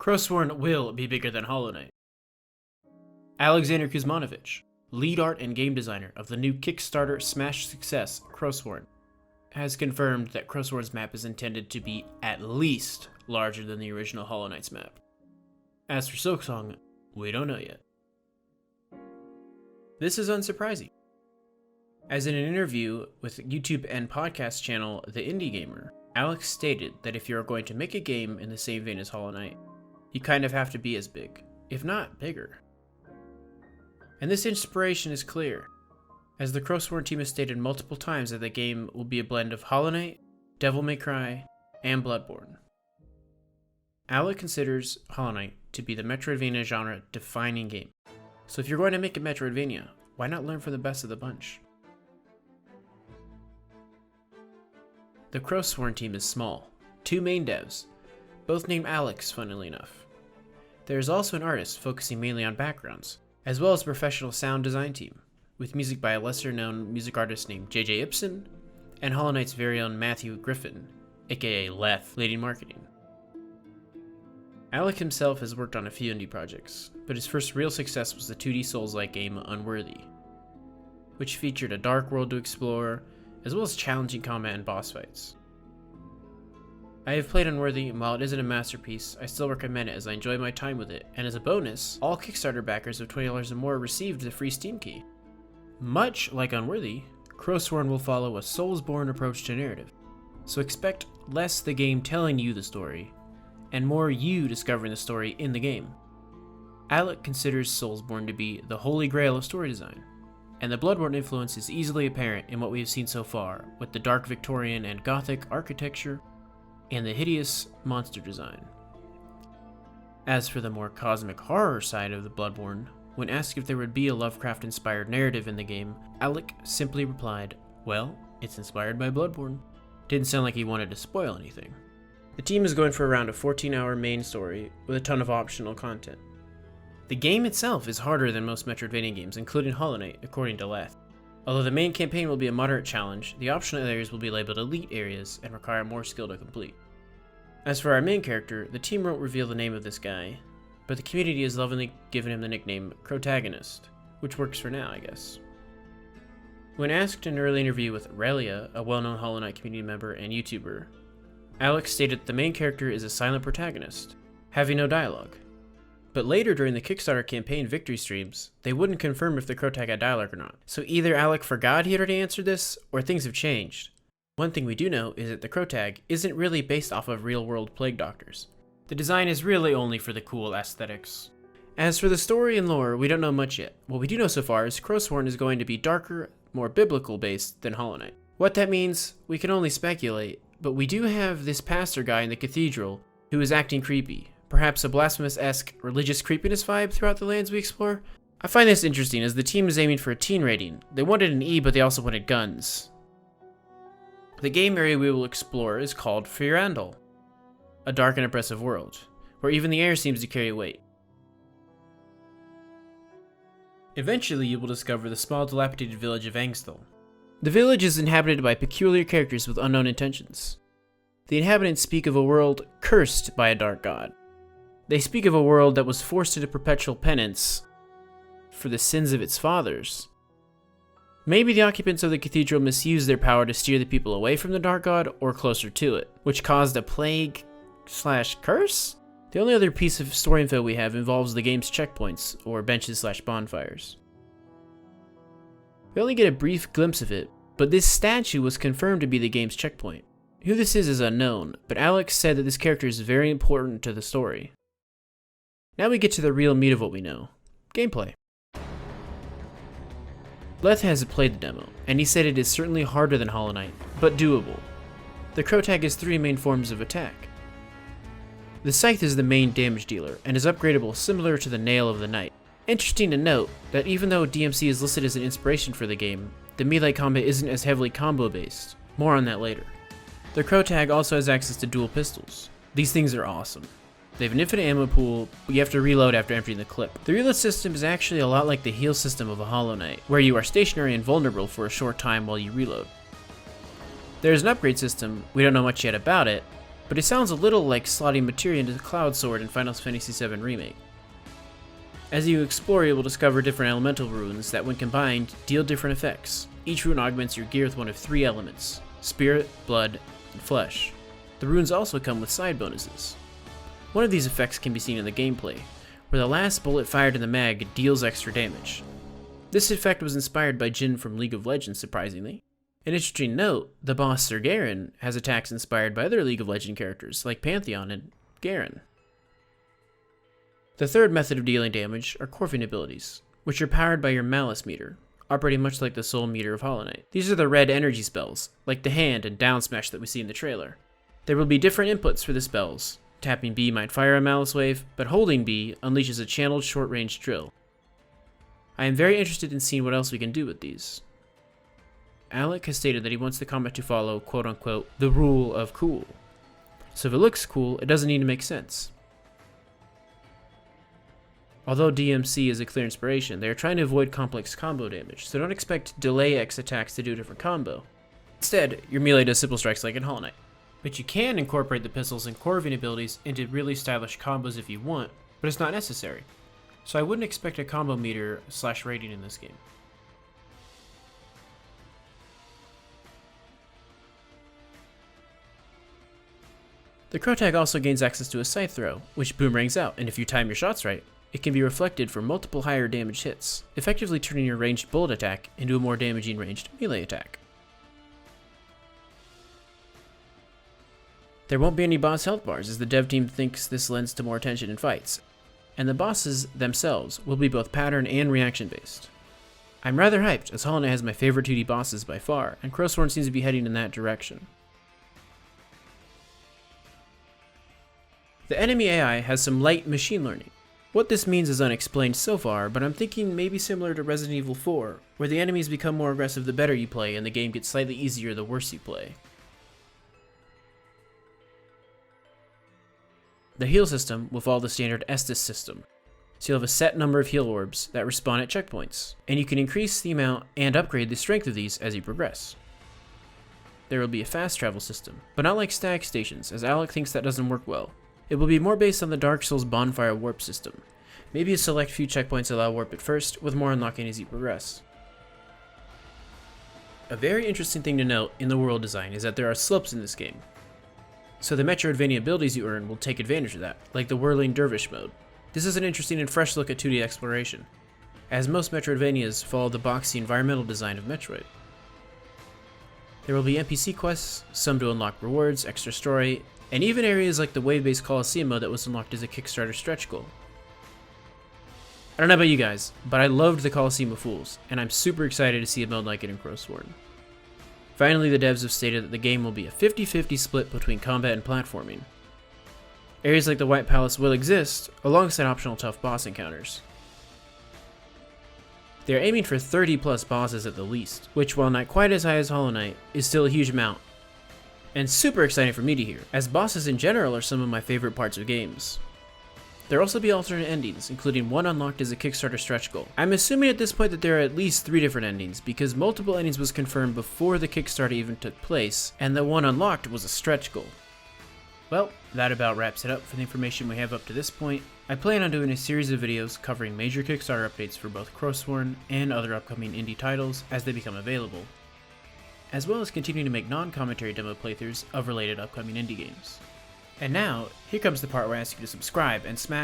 Crowsworn will be bigger than Hollow Knight. Alexander Kuzmanovich, lead art and game designer of the new Kickstarter smash success Crowsworn, has confirmed that Crowsworn's map is intended to be at least larger than the original Hollow Knight's map. As for Silksong, we don't know yet. This is unsurprising, as in an interview with YouTube and podcast channel The Indie Gamer, Alex stated that if you are going to make a game in the same vein as Hollow Knight, you kind of have to be as big, if not bigger. And this inspiration is clear, as the Crowsworn team has stated multiple times that the game will be a blend of Hollow Knight, Devil May Cry, and Bloodborne. Alex considers Hollow Knight to be the Metroidvania genre defining game, so if you're going to make a Metroidvania, why not learn from the best of the bunch? The Crowsworn team is small, 2 main devs, both named Alex funnily enough. There is also an artist focusing mainly on backgrounds, as well as a professional sound design team, with music by a lesser known music artist named J.J. Ibsen, and Hollow Knight's very own Matthew Griffin, aka Leth, leading marketing. Alec himself has worked on a few indie projects, but his first real success was the 2D Souls-like game Unworthy, which featured a dark world to explore, as well as challenging combat and boss fights. I have played Unworthy, and while it isn't a masterpiece, I still recommend it as I enjoy my time with it, and as a bonus, all Kickstarter backers of $20 or more received the free Steam key. Much like Unworthy, Crowsworn will follow a Soulsborne approach to narrative, so expect less the game telling you the story, and more you discovering the story in the game. Alec considers Soulsborne to be the holy grail of story design, and the Bloodborne influence is easily apparent in what we have seen so far, with the dark Victorian and Gothic architecture, and the hideous monster design. As for the more cosmic horror side of the Bloodborne, when asked if there would be a Lovecraft-inspired narrative in the game, Alec simply replied, "Well, it's inspired by Bloodborne." Didn't sound like he wanted to spoil anything. The team is going for around a 14-hour main story with a ton of optional content. The game itself is harder than most Metroidvania games, including Hollow Knight, according to Leth. Although the main campaign will be a moderate challenge, the optional areas will be labeled elite areas and require more skill to complete. As for our main character, the team won't reveal the name of this guy, but the community has lovingly given him the nickname Crowtagonist, which works for now, I guess. When asked in an early interview with Relia, a well-known Hollow Knight community member and YouTuber, Alex stated that the main character is a silent protagonist, having no dialogue. But later during the Kickstarter campaign victory streams, they wouldn't confirm if the Crowtag had dialogue or not. So either Alec forgot he had already answered this, or things have changed. One thing we do know is that the Crowtag isn't really based off of real-world plague doctors. The design is really only for the cool aesthetics. As for the story and lore, we don't know much yet. What we do know so far is Crowsworn is going to be darker, more biblical-based than Hollow Knight. What that means, we can only speculate, but we do have this pastor guy in the cathedral who is acting creepy. Perhaps a blasphemous-esque religious creepiness vibe throughout the lands we explore? I find this interesting as the team is aiming for a teen rating. They wanted an E, but they also wanted guns. The game area we will explore is called Firandal, a dark and oppressive world, where even the air seems to carry weight. Eventually you will discover the small dilapidated village of Angstel. The village is inhabited by peculiar characters with unknown intentions. The inhabitants speak of a world cursed by a dark god. They speak of a world that was forced into perpetual penance for the sins of its fathers. Maybe the occupants of the cathedral misused their power to steer the people away from the dark god or closer to it, which caused a plague/curse? The only other piece of story info we have involves the game's checkpoints, or benches/bonfires. We only get a brief glimpse of it, but this statue was confirmed to be the game's checkpoint. Who this is unknown, but Alex said that this character is very important to the story. Now we get to the real meat of what we know. Gameplay. Leth has played the demo, and he said it is certainly harder than Hollow Knight, but doable. The Crowtag has 3 main forms of attack. The Scythe is the main damage dealer, and is upgradable similar to the Nail of the Knight. Interesting to note that even though DMC is listed as an inspiration for the game, the melee combat isn't as heavily combo based. More on that later. The Crowtag also has access to dual pistols. These things are awesome. They have an infinite ammo pool, but you have to reload after emptying the clip. The reload system is actually a lot like the heal system of a Hollow Knight, where you are stationary and vulnerable for a short time while you reload. There is an upgrade system, we don't know much yet about it, but it sounds a little like slotting materia into the Cloud Sword in Final Fantasy VII Remake. As you explore, you will discover different elemental runes that, when combined, deal different effects. Each rune augments your gear with one of 3 elements: spirit, blood, and flesh. The runes also come with side bonuses. One of these effects can be seen in the gameplay, where the last bullet fired in the mag deals extra damage. This effect was inspired by Jhin from League of Legends, surprisingly. An interesting note, the boss Sir Garen has attacks inspired by other League of Legends characters like Pantheon and Garen. The third method of dealing damage are Corvine abilities, which are powered by your Malice meter, operating much like the Soul meter of Hollow Knight. These are the red energy spells, like the Hand and Down Smash that we see in the trailer. There will be different inputs for the spells. Tapping B might fire a Malice Wave, but holding B unleashes a channeled short-range drill. I am very interested in seeing what else we can do with these. Alec has stated that he wants the combat to follow, quote-unquote, the rule of cool. So if it looks cool, it doesn't need to make sense. Although DMC is a clear inspiration, they are trying to avoid complex combo damage, so don't expect delay X attacks to do a different combo. Instead, your melee does simple strikes like in Hollow Knight. But you can incorporate the pistols and Corvine abilities into really stylish combos if you want, but it's not necessary. So I wouldn't expect a combo meter / rating in this game. The Crow tag also gains access to a Scythe Throw, which boomerangs out, and if you time your shots right, it can be reflected for multiple higher damage hits, effectively turning your ranged bullet attack into a more damaging ranged melee attack. There won't be any boss health bars, as the dev team thinks this lends to more tension in fights, and the bosses themselves will be both pattern and reaction based. I'm rather hyped, as Hollow Knight has my favorite 2D bosses by far, and Crowsworn seems to be heading in that direction. The enemy AI has some light machine learning. What this means is unexplained so far, but I'm thinking maybe similar to Resident Evil 4, where the enemies become more aggressive the better you play and the game gets slightly easier the worse you play. The heal system will follow the standard Estus system, so you'll have a set number of heal orbs that respawn at checkpoints, and you can increase the amount and upgrade the strength of these as you progress. There will be a fast travel system, but not like static stations, as Alec thinks that doesn't work well. It will be more based on the Dark Souls bonfire warp system. Maybe a select few checkpoints allow warp at first, with more unlocking as you progress. A very interesting thing to note in the world design is that there are slopes in this game, so the Metroidvania abilities you earn will take advantage of that, like the Whirling Dervish mode. This is an interesting and fresh look at 2D exploration, as most Metroidvanias follow the boxy environmental design of Metroid. There will be NPC quests, some to unlock rewards, extra story, and even areas like the wave-based Coliseum mode that was unlocked as a Kickstarter stretch goal. I don't know about you guys, but I loved the Coliseum of Fools, and I'm super excited to see a mode like it in Crowsworn. Finally, the devs have stated that the game will be a 50-50 split between combat and platforming. Areas like the White Palace will exist, alongside optional tough boss encounters. They are aiming for 30 plus bosses at the least, which, while not quite as high as Hollow Knight, is still a huge amount. And super exciting for me to hear, as bosses in general are some of my favorite parts of games. There will also be alternate endings, including one unlocked as a Kickstarter stretch goal. I'm assuming at this point that there are at least 3 different endings, because multiple endings was confirmed before the Kickstarter even took place, and the one unlocked was a stretch goal. Well, that about wraps it up for the information we have up to this point. I plan on doing a series of videos covering major Kickstarter updates for both Crowsworn and other upcoming indie titles as they become available, as well as continuing to make non-commentary demo playthroughs of related upcoming indie games. And now, here comes the part where I ask you to subscribe and smash